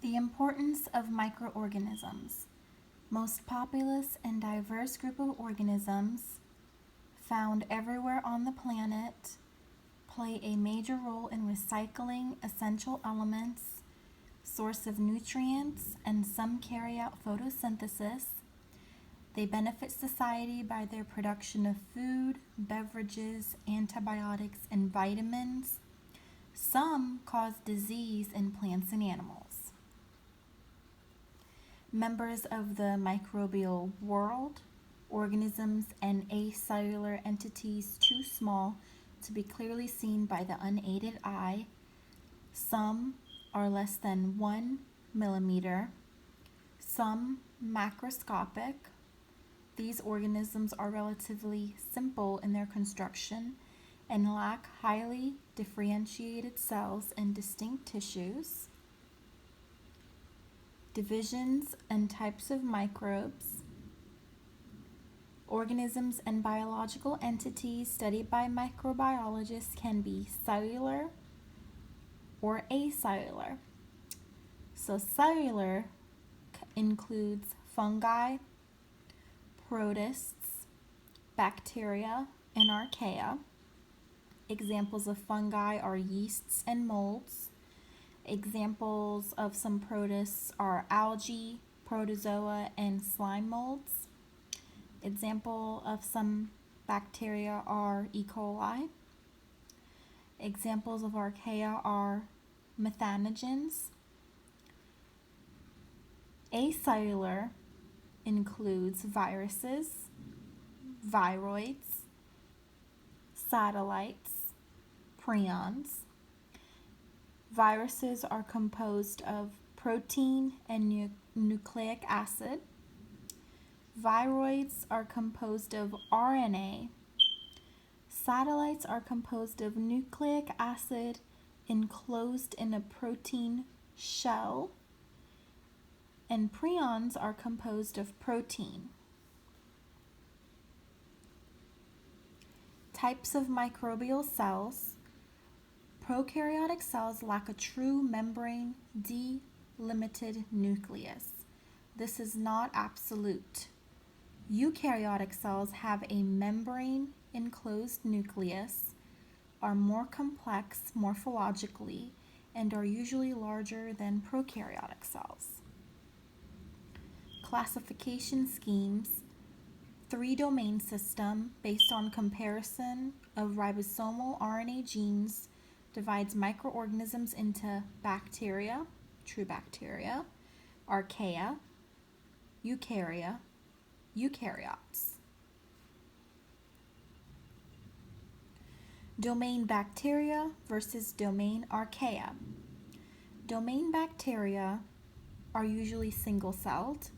The importance of microorganisms. Most populous and diverse group of organisms found everywhere on the planet play a major role in recycling essential elements, source of nutrients, and some carry out photosynthesis. They benefit society by their production of food, beverages, antibiotics, and vitamins. Some cause disease in plants and animals. Members of the microbial world, organisms and acellular entities too small to be clearly seen by the unaided eye. Some are less than 1 millimeter, some macroscopic. These organisms are relatively simple in their construction and lack highly differentiated cells and distinct tissues. Divisions and types of microbes. Organisms and biological entities studied by microbiologists can be cellular or acellular. So cellular includes fungi, protists, bacteria, and archaea. Examples of fungi are yeasts and molds. Examples of some protists are algae, protozoa, and slime molds. Example of some bacteria are E. coli. Examples of archaea are methanogens. Acellular includes viruses, viroids, satellites, prions. Viruses are composed of protein and nucleic acid. Viroids are composed of RNA. Satellites are composed of nucleic acid enclosed in a protein shell. And prions are composed of protein. Types of microbial cells. Prokaryotic cells lack a true membrane delimited nucleus. This is not absolute. Eukaryotic cells have a membrane enclosed nucleus, are more complex morphologically, and are usually larger than prokaryotic cells. Classification schemes. 3-domain system based on comparison of ribosomal RNA genes divides microorganisms into bacteria, true bacteria, archaea, eukarya, eukaryotes. Domain bacteria versus domain archaea. Domain bacteria are usually single-celled.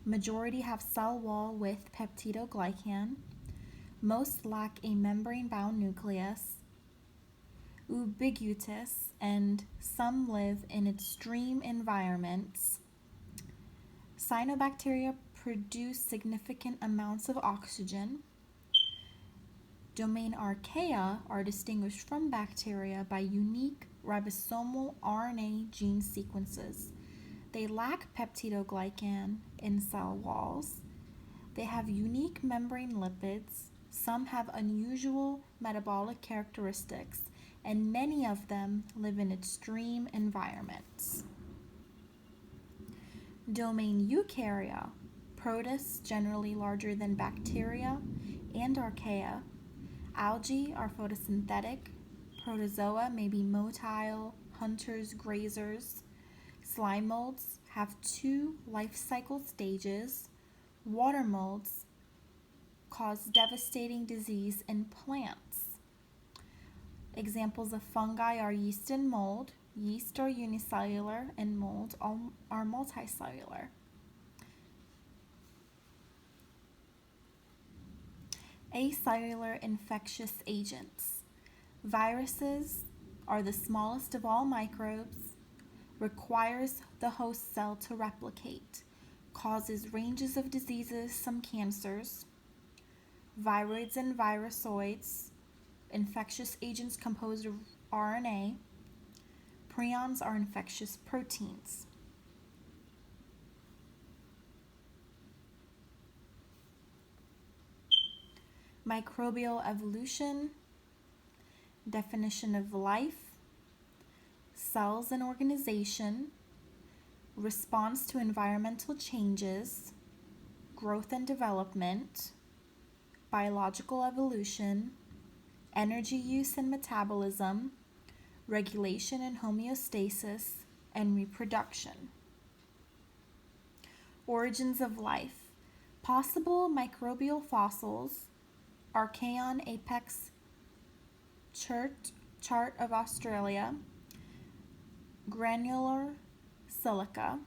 Majority have cell wall with peptidoglycan. Most lack a membrane-bound nucleus, ubiquitous, and some live in extreme environments. Cyanobacteria produce significant amounts of oxygen. Domain archaea are distinguished from bacteria by unique ribosomal RNA gene sequences. They lack peptidoglycan in cell walls. They have unique membrane lipids. Some have unusual metabolic characteristics, and many of them live in extreme environments. Domain eukarya, protists generally larger than bacteria and archaea. Algae are photosynthetic. Protozoa may be motile, hunters, grazers. Slime molds have 2 life cycle stages. Water molds cause devastating disease in plants. Examples of fungi are yeast and mold. Yeast are unicellular and mold are multicellular. Acellular infectious agents. Viruses are the smallest of all microbes, requires the host cell to replicate, causes ranges of diseases, some cancers. Viroids and virusoids, infectious agents composed of RNA. Prions are infectious proteins. Microbial evolution, definition of life, cells and organization, response to environmental changes, growth and development, biological evolution, energy use and metabolism, regulation and homeostasis, and reproduction. Origins of life. Possible microbial fossils. Archaean apex chart of Australia. Granular silica.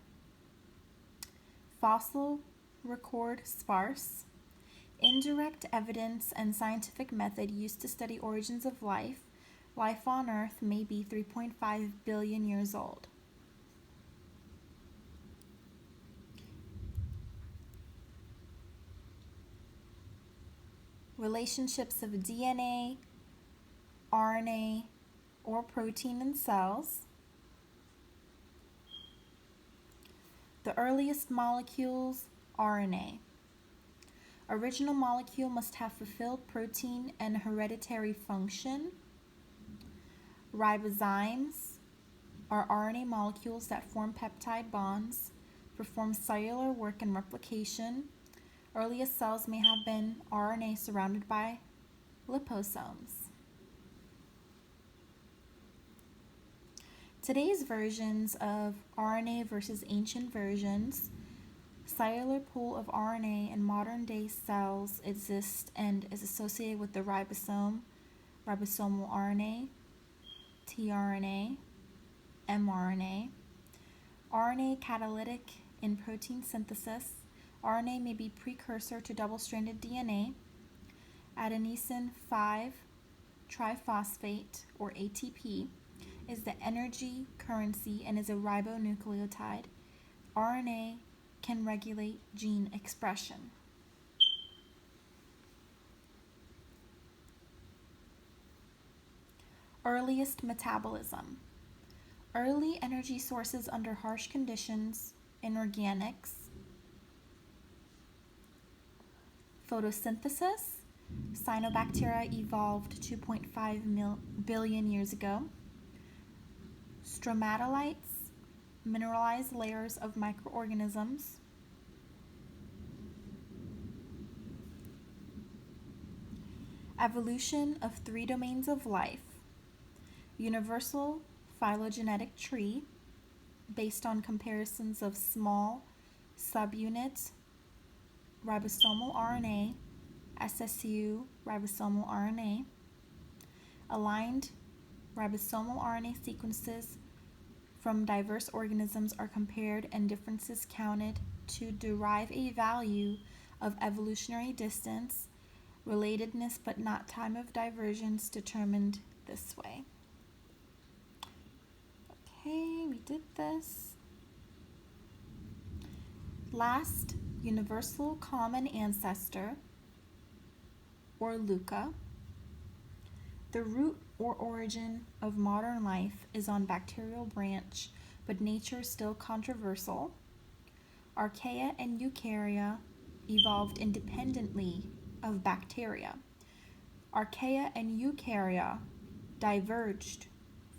Fossil record sparse. Indirect evidence and scientific method used to study origins of life. Life on Earth may be 3.5 billion years old. Relationships of DNA, RNA, or protein in cells. The earliest molecules, RNA. Original molecule must have fulfilled protein and hereditary function. Ribozymes are RNA molecules that form peptide bonds, perform cellular work and replication. Earliest cells may have been RNA surrounded by liposomes. Today's versions of RNA versus ancient versions. Cellular pool of RNA in modern day cells exists and is associated with the ribosome, ribosomal RNA, tRNA, mRNA. RNA catalytic in protein synthesis. RNA may be precursor to double-stranded DNA. Adenosine 5-triphosphate, or ATP, is the energy currency and is a ribonucleotide. RNA can regulate gene expression. Earliest metabolism. Early energy sources under harsh conditions, inorganics. Photosynthesis. Cyanobacteria evolved 2.5 billion years ago. Stromatolites, mineralized layers of microorganisms. Evolution of 3 domains of life. Universal phylogenetic tree, based on comparisons of small subunit ribosomal RNA, SSU ribosomal RNA. Aligned ribosomal RNA sequences from diverse organisms are compared and differences counted to derive a value of evolutionary distance, relatedness but not time of divergence determined this way. Okay, we did this. Last, universal common ancestor, or LUCA. The root or origin of modern life is on bacterial branch, but nature is still controversial. Archaea and Eukarya evolved independently of bacteria. Archaea and Eukarya diverged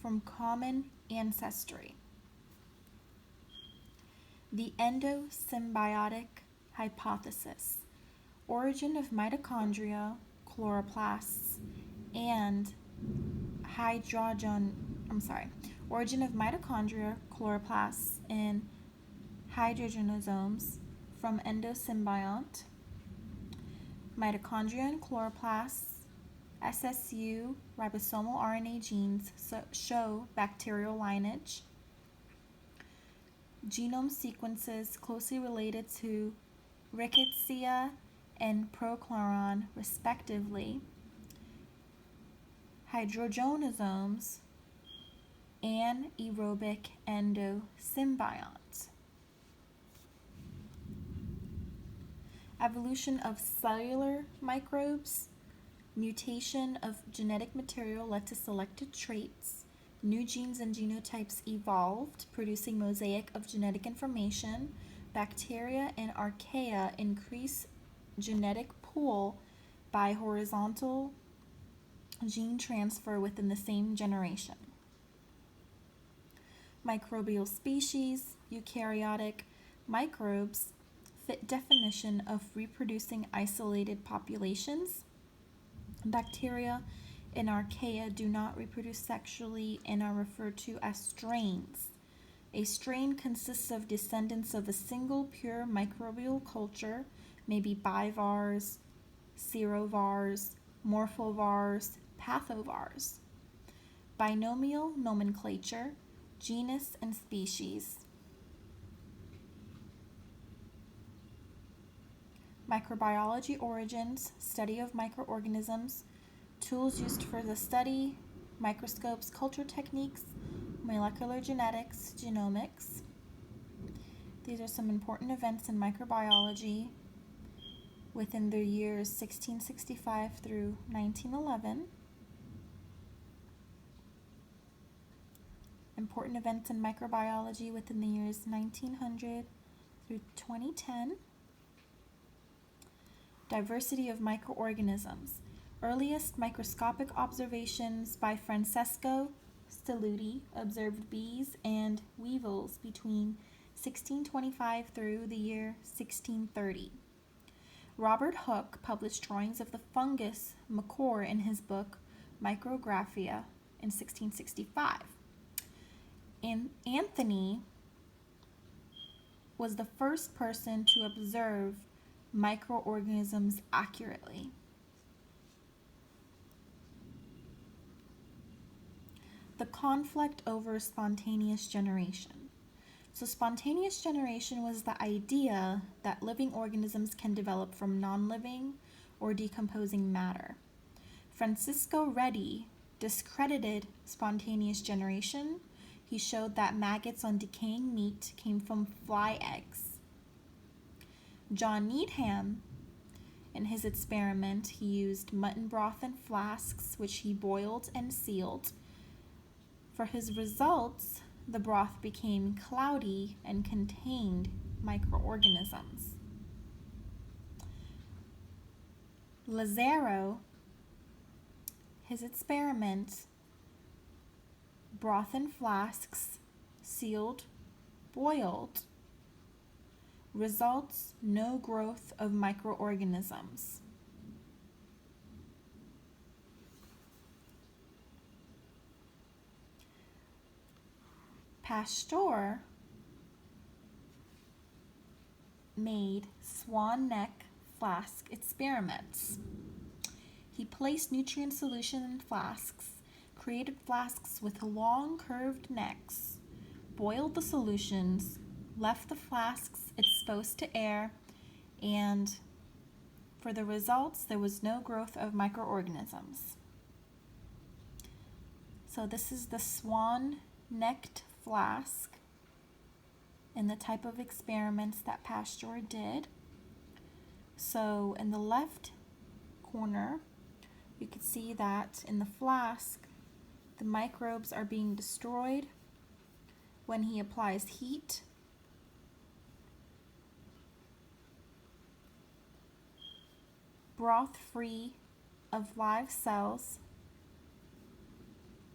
from common ancestry. The endosymbiotic hypothesis. Origin of mitochondria, chloroplasts, and origin of mitochondria, chloroplasts, and hydrogenosomes from endosymbiont. Mitochondria and chloroplasts, SSU ribosomal RNA genes show bacterial lineage. Genome sequences closely related to Rickettsia and Prochlorone, respectively. Hydrogenosomes, anaerobic endosymbiont. Evolution of cellular microbes. Mutation of genetic material led to selected traits. New genes and genotypes evolved, producing mosaic of genetic information. Bacteria and archaea increase genetic pool by horizontal gene transfer within the same generation. Microbial species, eukaryotic microbes, fit definition of reproducing isolated populations. Bacteria in Archaea do not reproduce sexually and are referred to as strains. A strain consists of descendants of a single pure microbial culture, maybe bivars, serovars, morphovars, pathovars. Binomial nomenclature, genus and species. Microbiology Origins, study of microorganisms, tools used for the study, microscopes, culture techniques, molecular genetics, genomics. These are some important events in microbiology within the years 1665 through 1911. Important events in microbiology within the years 1900 through 2010. Diversity of microorganisms. Earliest microscopic observations by Francesco Stelluti observed bees and weevils between 1625 through the year 1630. Robert Hooke published drawings of the fungus macor in his book Micrographia in 1665. And Anthony was the first person to observe microorganisms accurately. The conflict over spontaneous generation. So spontaneous generation was the idea that living organisms can develop from non-living or decomposing matter. Francisco Redi discredited spontaneous generation. He showed that maggots on decaying meat came from fly eggs. John Needham, in his experiment, he used mutton broth in flasks, which he boiled and sealed. For his results, the broth became cloudy and contained microorganisms. Lazaro, his experiment, broth in flasks, sealed, boiled. Results, no growth of microorganisms. Pasteur made swan neck flask experiments. He placed nutrient solution in flasks, created flasks with long curved necks, boiled the solutions, left the flasks exposed to air, and for the results, there was no growth of microorganisms. So this is the swan-necked flask and the type of experiments that Pasteur did. So in the left corner, you can see that in the flask, the microbes are being destroyed when he applies heat. Broth free of live cells.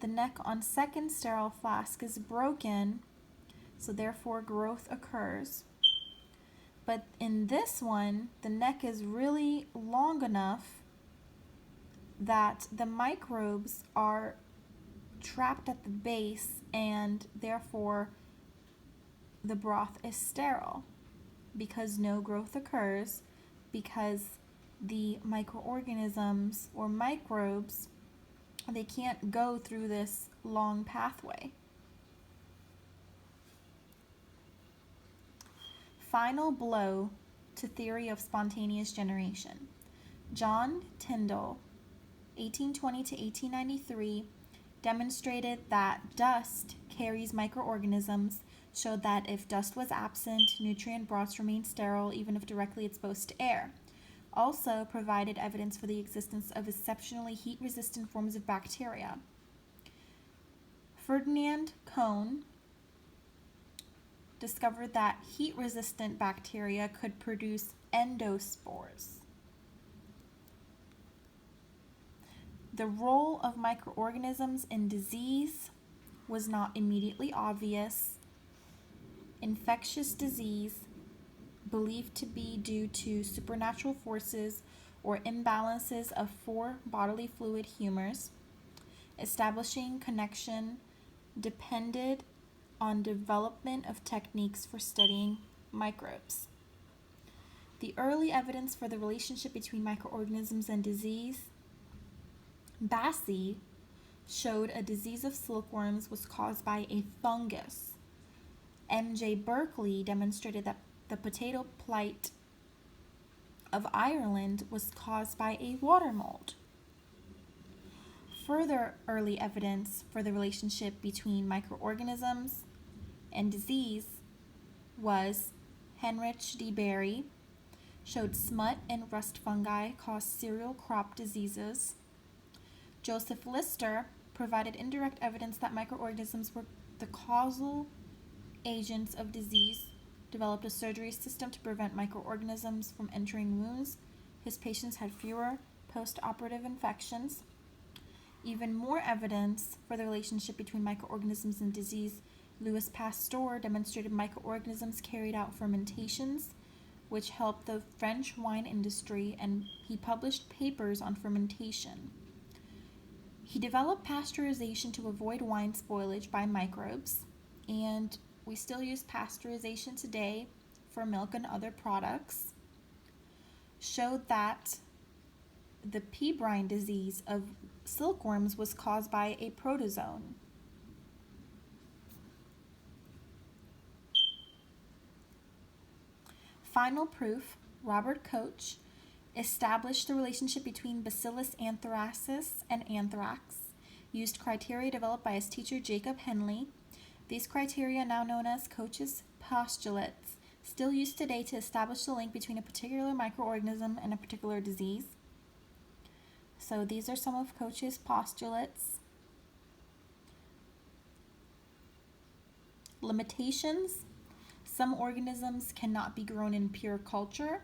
The neck on second sterile flask is broken, so therefore growth occurs. But in this one, the neck is really long enough that the microbes are trapped at the base and therefore the broth is sterile because no growth occurs, because the microorganisms or microbes, they can't go through this long pathway. Final blow to theory of spontaneous generation. John Tyndall, 1820 to 1893, demonstrated that dust carries microorganisms, showed that if dust was absent, nutrient broths remained sterile even if directly exposed to air. Also provided evidence for the existence of exceptionally heat-resistant forms of bacteria. Ferdinand Kohn discovered that heat-resistant bacteria could produce endospores. The role of microorganisms in disease was not immediately obvious. Infectious disease, believed to be due to supernatural forces or imbalances of four bodily fluid humors, establishing connection depended on development of techniques for studying microbes. The early evidence for the relationship between microorganisms and disease, Bassi, showed a disease of silkworms was caused by a fungus. M.J. Berkeley demonstrated that the potato blight of Ireland was caused by a water mold. Further early evidence for the relationship between microorganisms and disease was Heinrich D. Berry, showed smut and rust fungi caused cereal crop diseases. Joseph Lister provided indirect evidence that microorganisms were the causal agents of disease, developed a surgery system to prevent microorganisms from entering wounds. His patients had fewer post-operative infections. Even more evidence for the relationship between microorganisms and disease, Louis Pasteur demonstrated microorganisms carried out fermentations, which helped the French wine industry, and he published papers on fermentation. He developed pasteurization to avoid wine spoilage by microbes, and we still use pasteurization today for milk and other products. Showed that the pebrine disease of silkworms was caused by a protozoan. Final proof, Robert Koch established the relationship between Bacillus anthracis and anthrax, used criteria developed by his teacher Jacob Henle. These criteria, now known as Koch's postulates, still used today to establish the link between a particular microorganism and a particular disease. So these are some of Koch's postulates. Limitations. Some organisms cannot be grown in pure culture.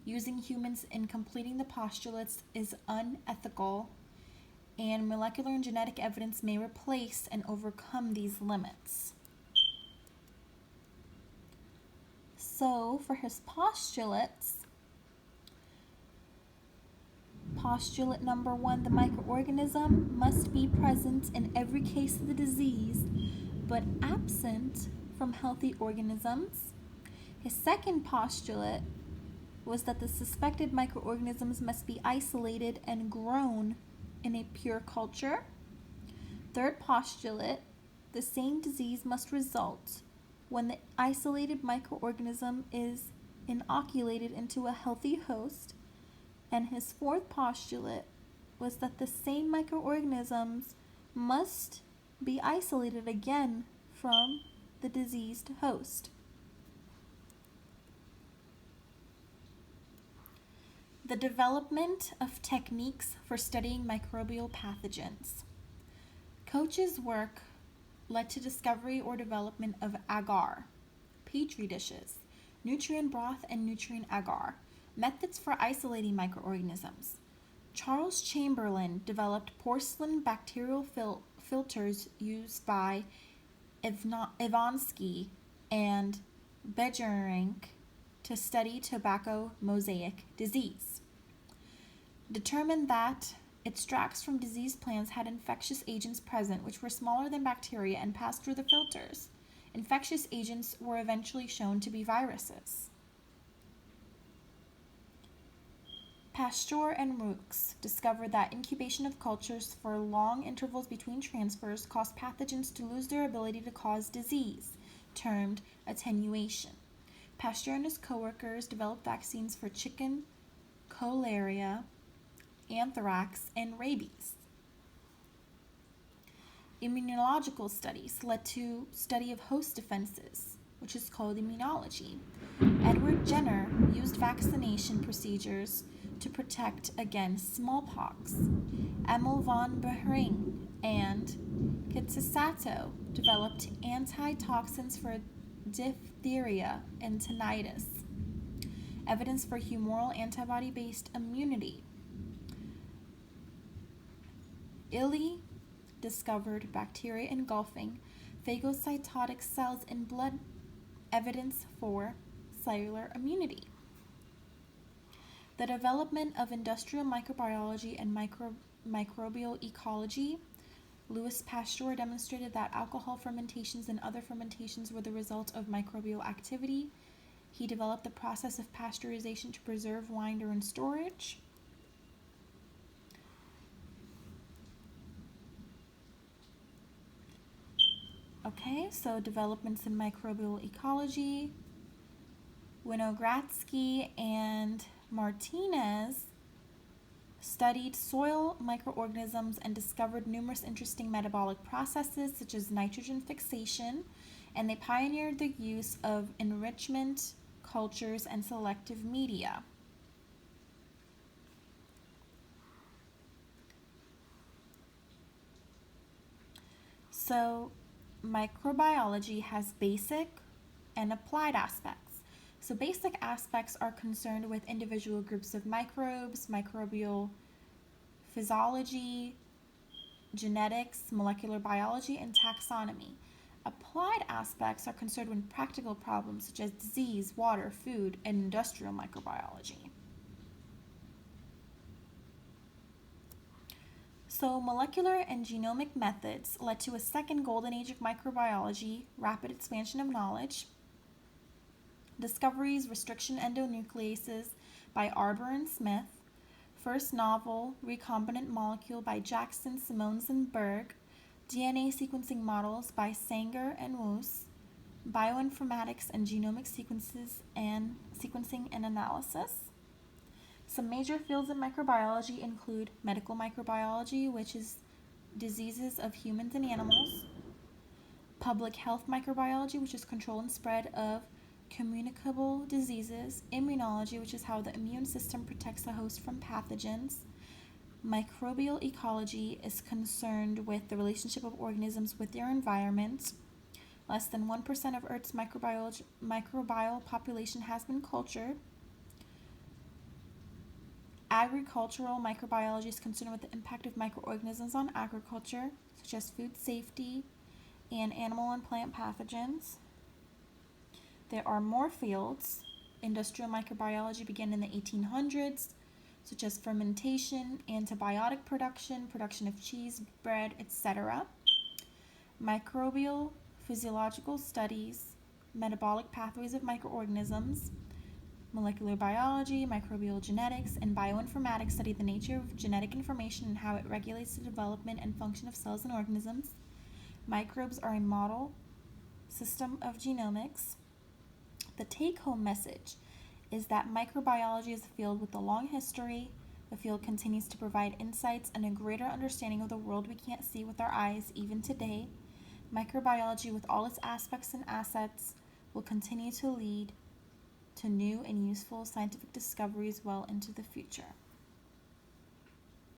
Using humans in completing the postulates is unethical, and molecular and genetic evidence may replace and overcome these limits. So, for his postulates, postulate number 1, the microorganism must be present in every case of the disease, but absent from healthy organisms. His second postulate was that the suspected microorganisms must be isolated and grown in a pure culture. Third postulate, the same disease must result when the isolated microorganism is inoculated into a healthy host. And his fourth postulate was that the same microorganisms must be isolated again from the diseased host. The development of techniques for studying microbial pathogens. Koch's work led to discovery or development of agar, petri dishes, nutrient broth, and nutrient agar, methods for isolating microorganisms. Charles Chamberlain developed porcelain bacterial filters used by Ivansky and Bejerink to study tobacco mosaic disease. Determined that extracts from diseased plants had infectious agents present which were smaller than bacteria and passed through the filters. Infectious agents were eventually shown to be viruses. Pasteur and Roux discovered that incubation of cultures for long intervals between transfers caused pathogens to lose their ability to cause disease, termed attenuation. Pasteur and his co-workers developed vaccines for chicken, cholera, anthrax, and rabies. Immunological studies led to study of host defenses, which is called immunology. Edward Jenner used vaccination procedures to protect against smallpox. Emil von Behring and Kitasato developed antitoxins for diphtheria and tinnitus. Evidence for humoral antibody-based immunity. illy discovered bacteria engulfing phagocytotic cells in blood, evidence for cellular immunity. The development of industrial microbiology and microbial ecology. Louis Pasteur demonstrated that alcohol fermentations and other fermentations were the result of microbial activity. He developed the process of pasteurization to preserve wine during storage. Okay, so developments in microbial ecology. Winogradsky and Martinez studied soil microorganisms and discovered numerous interesting metabolic processes such as nitrogen fixation, and they pioneered the use of enrichment cultures and selective media. So, microbiology has basic and applied aspects. So basic aspects are concerned with individual groups of microbes, microbial physiology, genetics, molecular biology, and taxonomy. Applied aspects are concerned with practical problems such as disease, water, food, and industrial microbiology. So molecular and genomic methods led to a second golden age of microbiology, rapid expansion of knowledge. Discoveries, restriction endonucleases by Arbour and Smith. First novel, recombinant molecule by Jackson, Simons, and Berg. DNA sequencing models by Sanger and Woos. Bioinformatics and genomic sequencing and analysis. Some major fields in microbiology include medical microbiology, which is diseases of humans and animals. Public health microbiology, which is control and spread of communicable diseases. Immunology, which is how the immune system protects the host from pathogens. Microbial ecology is concerned with the relationship of organisms with their environment. Less than 1% of Earth's microbial population has been cultured. Agricultural microbiology is concerned with the impact of microorganisms on agriculture, such as food safety and animal and plant pathogens. There are more fields. Industrial microbiology began in the 1800s, such as fermentation, antibiotic production, production of cheese, bread, etc. Microbial physiological studies, metabolic pathways of microorganisms. Molecular biology, microbial genetics, and bioinformatics study the nature of genetic information and how it regulates the development and function of cells and organisms. Microbes are a model system of genomics. The take-home message is that microbiology is a field with a long history. The field continues to provide insights and a greater understanding of the world we can't see with our eyes even today. Microbiology, with all its aspects and assets, will continue to lead to new and useful scientific discoveries well into the future.